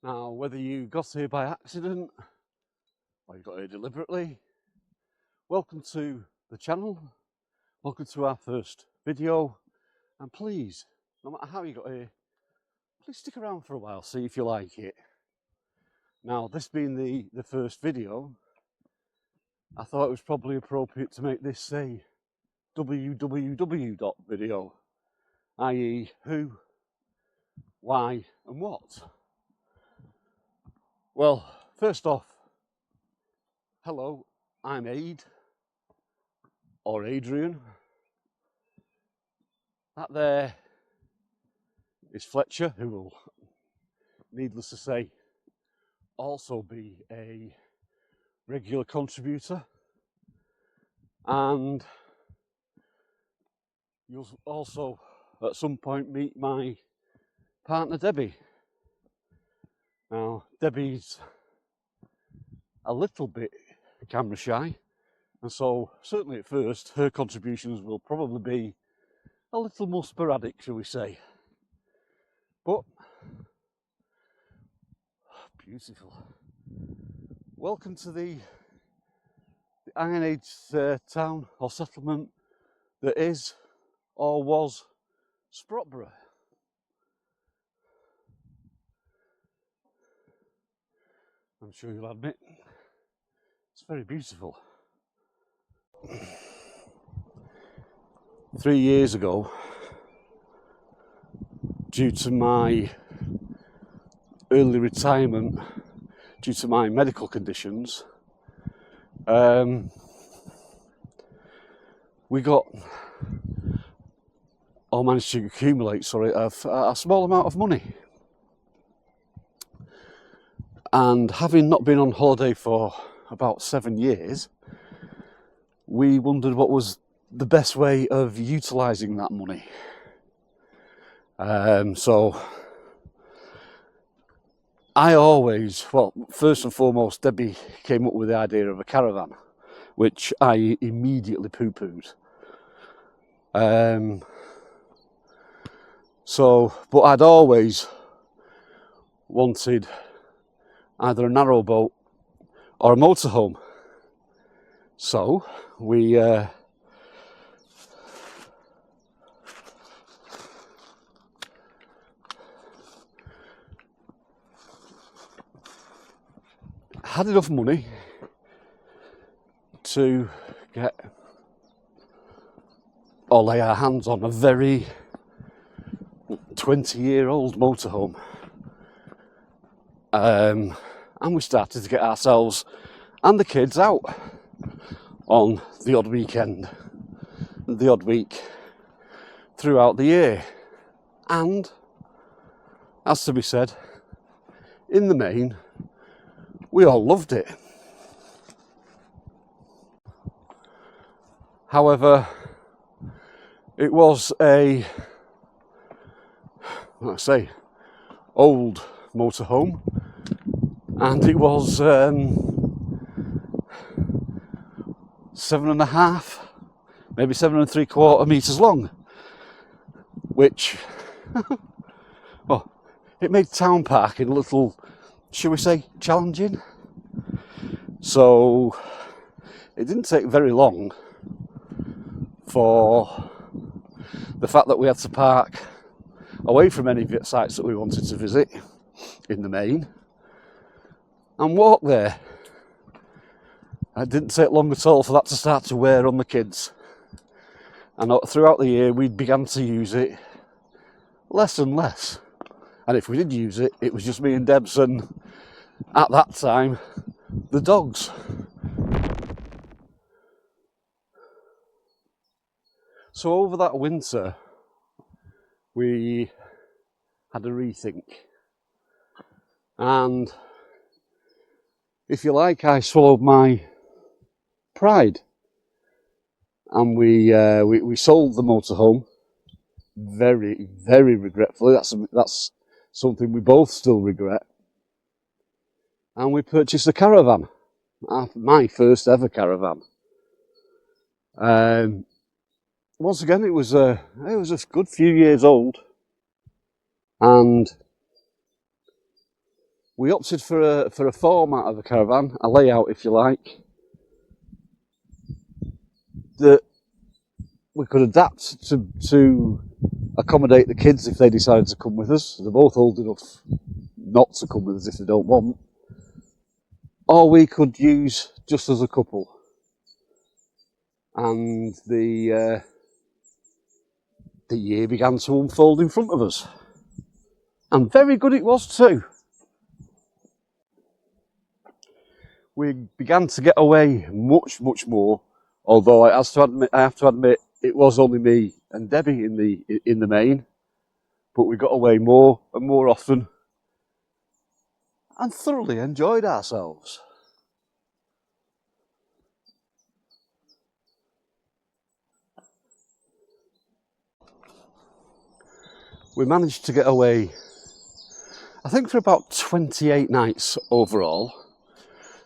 Now, whether you got here by accident or you got here deliberately, welcome to the channel, welcome to our first video, and please, no matter how you got here, please stick around for a while, see if you like it. Now, this being the first video, I thought it was probably appropriate to make this a www video, i.e. who, why and what. Well, first off, hello, I'm Aid, or Adrian. That there is Fletcher, who will, needless to say, also be a regular contributor. And you'll also at some point meet my partner Debbie. Now, Debbie's a little bit camera shy, and so certainly at first her contributions will probably be a little more sporadic, shall we say. But beautiful. Welcome to the Iron Age town or settlement that is or was Sprotborough. I'm sure you'll admit it's very beautiful. 3 years ago, due to my early retirement, due to my medical conditions, we got, or managed to accumulate, a small amount of money. And having not been on holiday for about 7 years, we wondered what was the best way of utilising that money. So I always, well, first and foremost, Debbie came up with the idea of a caravan, which I immediately poo-pooed. But I'd always wanted either a narrowboat or a motorhome. So we had enough money to get or lay our hands on a very 20-year-old motorhome. And we started to get ourselves and the kids out on the odd weekend, the odd week throughout the year. And, as to be said, in the main, we all loved it. However, it was a, let's say, old motorhome, and it was 7.5, maybe 7.75 meters long, which, well, it made town parking a little, shall we say, challenging. So it didn't take very long for the fact that we had to park away from any sites that we wanted to visit in the main and walk there. It didn't take long at all for that to start to wear on the kids, and throughout the year we began to use it less and less, and if we did use it, it was just me and Debs and, at that time, the dogs. So over that winter we had a rethink, and if you like, I swallowed my pride, and we sold the motorhome very, very regretfully. That's something we both still regret. And we purchased a caravan, my first ever caravan. Once again, it was a good few years old, and We opted for a format of a caravan, a layout if you like, that we could adapt to accommodate the kids if they decided to come with us. They're both old enough not to come with us if they don't want, or we could use just as a couple. And the year began to unfold in front of us, and very good it was too. We began to get away much more, although I have to admit it was only me and Debbie in the main, but we got away more and more often and thoroughly enjoyed ourselves. We managed to get away, I think, for about 28 nights overall,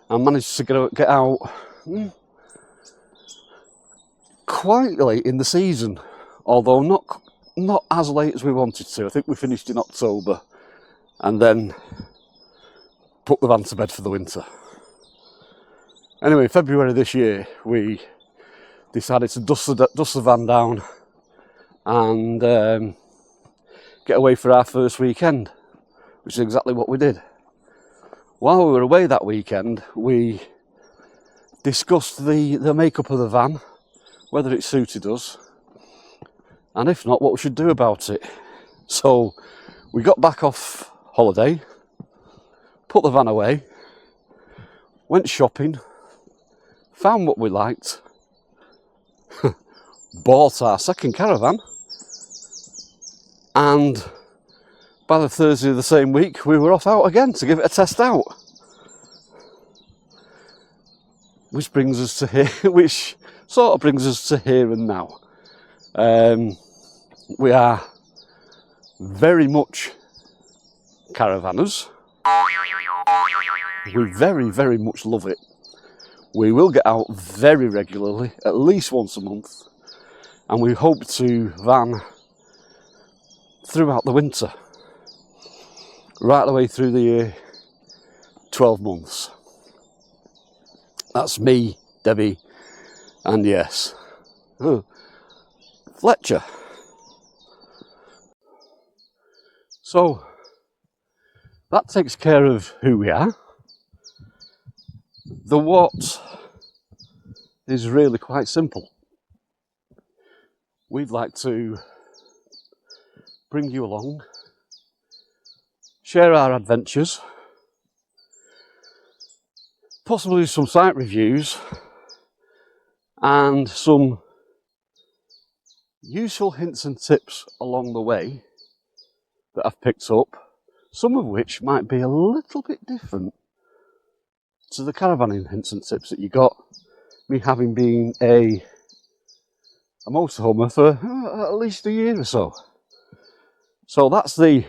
and managed to get out quite late in the season, although not as late as we wanted to. I think we finished in October and then put the van to bed for the winter. Anyway, February this year we decided to dust the van down and get away for our first weekend, which is exactly what we did. While we were away that weekend, we discussed the makeup of the van, whether it suited us, and if not, what we should do about it. So we got back off holiday, put the van away, went shopping, found what we liked, bought our second caravan, and by the Thursday of the same week we were off out again to give it a test out. Which brings us to here, which sort of brings us to here and now. We are very much caravanners. We very much love it. We will get out very regularly, at least once a month, and we hope to van throughout the winter, right the way through the year, 12 months. That's me, Debbie, and yes, Fletcher. So that takes care of who we are. The what is really quite simple. We'd like to bring you along, share our adventures, possibly some site reviews and some useful hints and tips along the way that I've picked up, some of which might be a little bit different to the caravanning hints and tips that you got, me having been a motorhomer for at least a year or so. So that's the,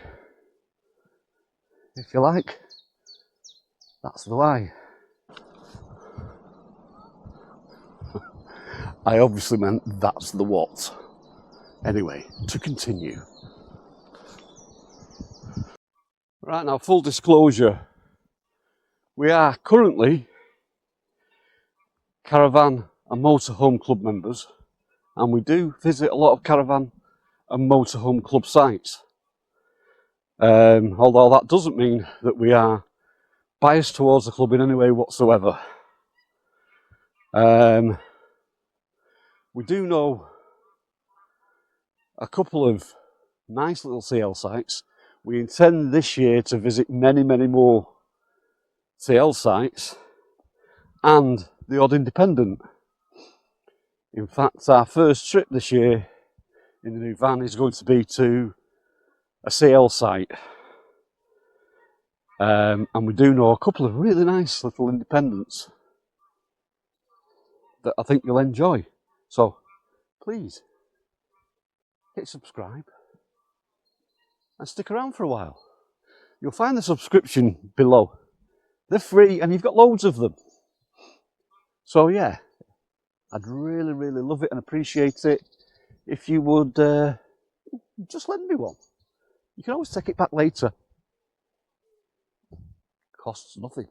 if you like, that's the why. I obviously meant that's the what. Anyway, to continue. Right, now, full disclosure, we are currently caravan and motorhome club members, and we do visit a lot of caravan and motorhome club sites. Although that doesn't mean that we are biased towards the club in any way whatsoever. We do know a couple of nice little CL sites. We intend this year to visit many more CL sites and the odd independent. In fact, our first trip this year in the new van is going to be to a CL site. And we do know a couple of really nice little independents that I think you'll enjoy. So please hit subscribe and stick around for a while. You'll find the subscription below. They're free and you've got loads of them. So yeah, I'd really love it and appreciate it if you would just lend me one. You can always take it back later. costs nothing.